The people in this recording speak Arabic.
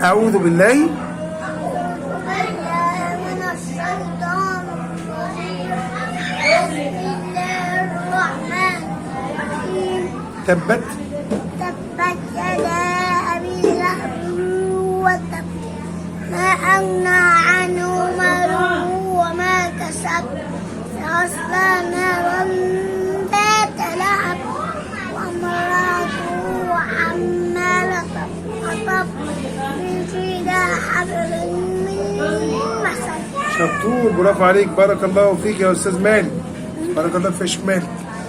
أعوذ بالله من الشيطان الرجيم. بسم الله الرحمن الرحيم. تبت يدا أبي لهب وتب ما أغنى عنه ماله وما كسب سيصلى نارا ذات لهب وامرأته حمالة الحطب في جيدها حبل من مسد. شطور، برافو عليك، بارك الله فيك يا أستاذ مالك، بارك الله في شمالك.